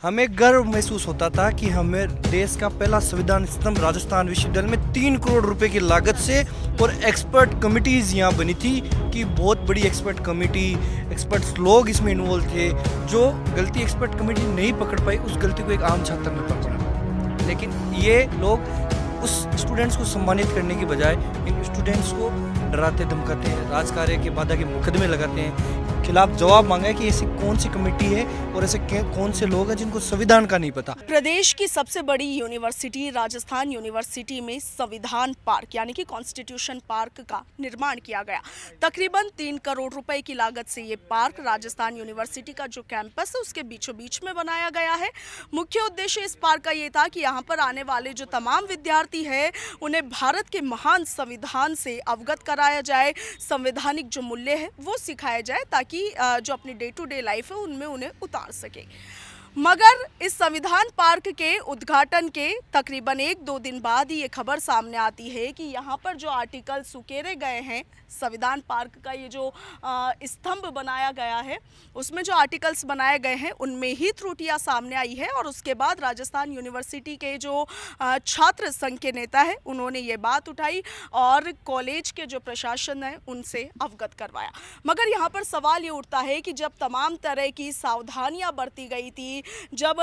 हमें गर्व महसूस होता था कि हमें देश का पहला संविधान स्तंभ राजस्थान विश्वविद्यालय में 3 करोड़ रुपए की लागत से और एक्सपर्ट कमिटीज़ यहाँ बनी थी कि बहुत बड़ी एक्सपर्ट कमेटी एक्सपर्ट्स लोग इसमें इन्वॉल्व थे। जो गलती एक्सपर्ट कमेटी नहीं पकड़ पाई उस गलती को एक आम छात्र ने पकड़ा, लेकिन ये लोग उस स्टूडेंट्स को सम्मानित करने की बजाय इन स्टूडेंट्स को डराते धमकाते हैं, राजकार्य के बाधा के मुकदमे लगाते हैं, खिलाफ जवाब मांगा है कि ऐसी कौन सी कमेटी है और ऐसे कौन से लोग हैं जिनको संविधान का नहीं पता। प्रदेश की सबसे बड़ी यूनिवर्सिटी राजस्थान यूनिवर्सिटी में संविधान पार्क यानी कि कॉन्स्टिट्यूशन पार्क का निर्माण किया गया। तकरीबन 3 करोड़ रुपए की लागत से ये पार्क राजस्थान यूनिवर्सिटी का जो कैंपस है उसके बीचों बीच में बनाया गया है। मुख्य उद्देश्य इस पार्क का ये था कि यहाँ पर आने वाले जो तमाम विद्यार्थी हैं उन्हें भारत के महान संविधान से अवगत कराया जाए, संवैधानिक जो मूल्य है वो सिखाया जाए ताकि जो अपनी डे टू डे लाइफ है उनमें उन्हें उतार सके। मगर इस संविधान पार्क के उद्घाटन के तकरीबन 1-2 दिन बाद ही ये खबर सामने आती है कि यहाँ पर जो आर्टिकल्स उकेरे गए हैं, संविधान पार्क का ये जो स्तंभ बनाया गया है उसमें जो आर्टिकल्स बनाए गए हैं उनमें ही त्रुटियां सामने आई है। और उसके बाद राजस्थान यूनिवर्सिटी के जो छात्र संघ के नेता है उन्होंने ये बात उठाई और कॉलेज के जो प्रशासन है उनसे अवगत करवाया। मगर यहाँ पर सवाल ये उठता है कि जब तमाम तरह की सावधानियाँ बरती गई थी, जब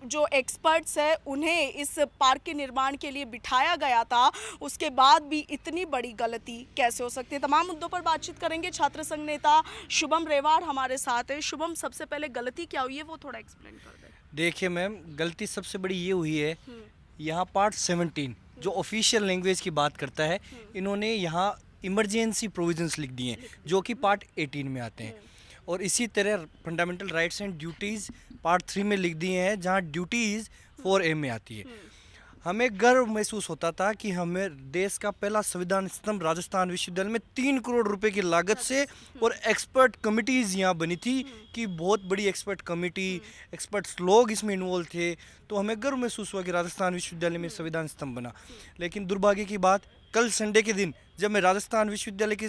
जो एक्सपर्ट्स हैं उन्हें इस पार्क के निर्माण के लिए बिठाया गया था, उसके बाद भी इतनी बड़ी गलती कैसे हो सकती है। तमाम मुद्दों पर बातचीत करेंगे। छात्र संघ नेता शुभम रेवाड़ हमारे साथ है। शुभम, सबसे पहले गलती क्या हुई है वो थोड़ा एक्सप्लेन कर दें। देखिए मैम, गलती सबसे बड़ी ये हुई है, यहाँ पार्ट 17 जो ऑफिशियल लैंग्वेज की बात करता है, इन्होंने यहाँ इमरजेंसी प्रोविजंस लिख दिए हैं जो कि पार्ट 18 में आते हैं। और इसी तरह fundamental rights and duties part 3 में लिख दिए हैं जहाँ ड्यूटीज़ 4A में आती है। हमें गर्व महसूस होता था कि हमें देश का पहला संविधान स्तंभ राजस्थान विश्वविद्यालय में 3 करोड़ रुपए की लागत से और एक्सपर्ट कमिटीज़ यहाँ बनी थी कि बहुत बड़ी एक्सपर्ट कमेटी एक्सपर्ट्स लोग इसमें इन्वॉल्व थे। तो हमें गर्व महसूस हुआ कि राजस्थान विश्वविद्यालय में संविधान स्तंभ बना। लेकिन दुर्भाग्य की बात, कल संडे के दिन जब मैं राजस्थान विश्वविद्यालय के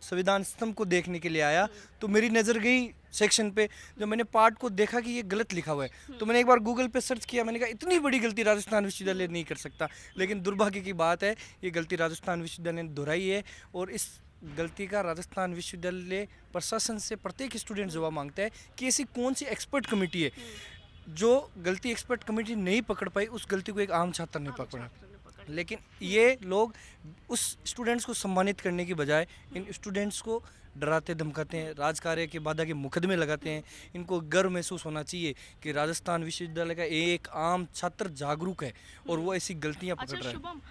संविधान स्तंभ को देखने के लिए आया तो मेरी नज़र गई सेक्शन पे। जब मैंने पार्ट को देखा कि ये गलत लिखा हुआ है तो मैंने एक बार गूगल पे सर्च किया। मैंने कहा इतनी बड़ी गलती राजस्थान विश्वविद्यालय नहीं कर सकता। लेकिन दुर्भाग्य की बात है, ये गलती राजस्थान विश्वविद्यालय ने दोहराई है और इस गलती का राजस्थान विश्वविद्यालय प्रशासन से प्रत्येक स्टूडेंट जवाब मांगता है कि ऐसी कौन सी एक्सपर्ट कमेटी है। जो गलती एक्सपर्ट कमेटी नहीं पकड़ पाई उस गलती को एक आम छात्र ने पकड़ा। लेकिन ये लोग उस स्टूडेंट्स को सम्मानित करने की बजाय इन स्टूडेंट्स को डराते धमकाते हैं, राजकार्य के बाधा के मुकदमे लगाते हैं। इनको गर्व महसूस होना चाहिए कि राजस्थान विश्वविद्यालय का एक आम छात्र जागरूक है और वो ऐसी गलतियां पकड़ रहा है। शुभम,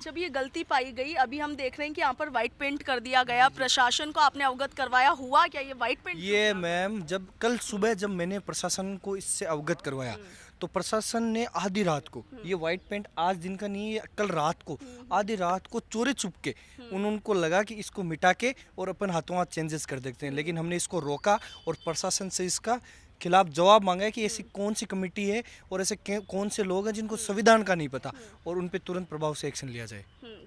जब ये गलती पाई गई, अभी हम देख रहे हैं कि यहाँ पर व्हाइट पेंट कर दिया गया, प्रशासन को आपने अवगत करवाया, हुआ क्या ये व्हाइट पेंट? ये मैम, जब कल सुबह जब मैंने प्रशासन को इससे अवगत करवाया तो प्रशासन ने आधी रात को, ये व्हाइट पेंट आज दिन का नहीं है, कल रात को आधी रात को चोरी छुप के उनको लगा कि इसको मिटा के और अपन हाथों हाथ चेंजेस कर देते हैं। लेकिन हमने इसको रोका और प्रशासन से इसका खिलाफ जवाब मांगा है कि ऐसी कौन सी कमेटी है और ऐसे कौन से लोग हैं जिनको संविधान का नहीं पता और उन पे तुरंत प्रभाव से एक्शन लिया जाए।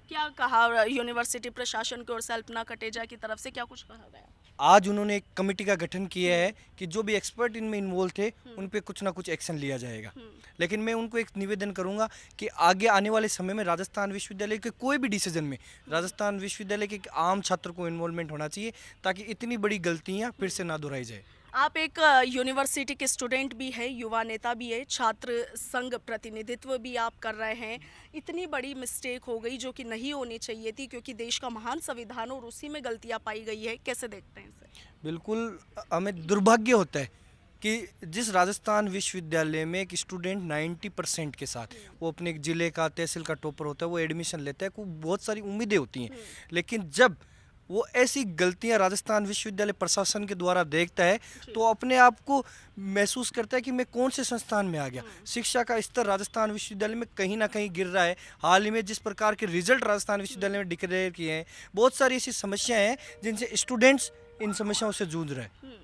क्या कहा यूनिवर्सिटी प्रशासन की ओर से, अल्पना कटेजा की तरफ से क्या कुछ कहा गया? आज उन्होंने एक कमेटी का गठन किया है कि जो भी एक्सपर्ट इनमें इन्वॉल्व थे उन पे कुछ ना कुछ एक्शन लिया जाएगा। लेकिन मैं उनको एक निवेदन करूंगा कि आगे आने वाले समय में राजस्थान विश्वविद्यालय के कोई भी डिसीजन में राजस्थान विश्वविद्यालय के आम छात्र को इन्वॉल्वमेंट होना चाहिए ताकि इतनी बड़ी गलतियां फिर से ना दोहराई जाए। आप एक यूनिवर्सिटी के स्टूडेंट भी है, युवा नेता भी है, छात्र संघ प्रतिनिधित्व भी आप कर रहे हैं। इतनी बड़ी मिस्टेक हो गई जो कि नहीं होनी चाहिए थी क्योंकि देश का महान संविधान और उसी में गलतियां पाई गई है। कैसे देखते हैं इसे? बिल्कुल, हमें दुर्भाग्य होता है कि जिस राजस्थान विश्वविद्यालय में एक स्टूडेंट 90% के साथ वो अपने एक ज़िले का तहसील का टॉपर होता है, वो एडमिशन लेता है, को बहुत सारी उम्मीदें होती हैं। लेकिन जब वो ऐसी गलतियां राजस्थान विश्वविद्यालय प्रशासन के द्वारा देखता है तो अपने आप को महसूस करता है कि मैं कौन से संस्थान में आ गया। शिक्षा का स्तर राजस्थान विश्वविद्यालय में कहीं ना कहीं गिर रहा है। हाल ही में जिस प्रकार के रिजल्ट राजस्थान विश्वविद्यालय में डिक्लेयर किए हैं, बहुत सारी ऐसी समस्याएं हैं जिनसे स्टूडेंट्स इन समस्याओं से जूझ रहे हैं।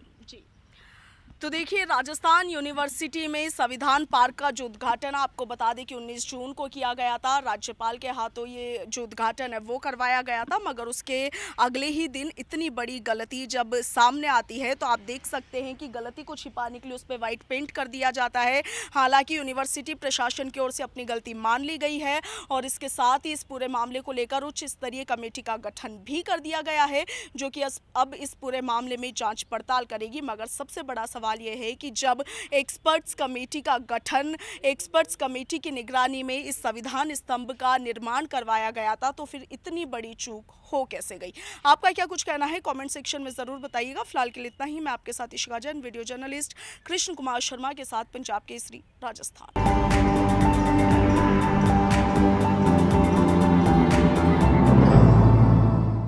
तो देखिए, राजस्थान यूनिवर्सिटी में संविधान पार्क का जो उद्घाटन आपको बता दें कि 19 जून को किया गया था। राज्यपाल के हाथों ये जो उद्घाटन है वो करवाया गया था, मगर उसके अगले ही दिन इतनी बड़ी गलती जब सामने आती है तो आप देख सकते हैं कि गलती को छिपाने के लिए उस पर वाइट पेंट कर दिया जाता है। हालांकि यूनिवर्सिटी प्रशासन की ओर से अपनी गलती मान ली गई है और इसके साथ ही इस पूरे मामले को लेकर उच्च स्तरीय कमेटी का गठन भी कर दिया गया है, जो कि अब इस पूरे मामले में जांच पड़ताल करेगी। मगर सबसे बड़ा सवाल ये है कि जब एक्सपर्ट्स कमेटी का गठन, एक्सपर्ट्स कमेटी की निगरानी में इस संविधान स्तंभ का निर्माण करवाया गया था, तो फिर इतनी बड़ी चूक हो कैसे गई? आपका क्या कुछ कहना है कमेंट सेक्शन में जरूर बताइएगा। फिलहाल के लिए इतना ही। मैं आपके साथ इशिका जैन, वीडियो जर्नलिस्ट कृष्ण कुमार शर्मा के साथ, पंजाब केसरी, राजस्थान।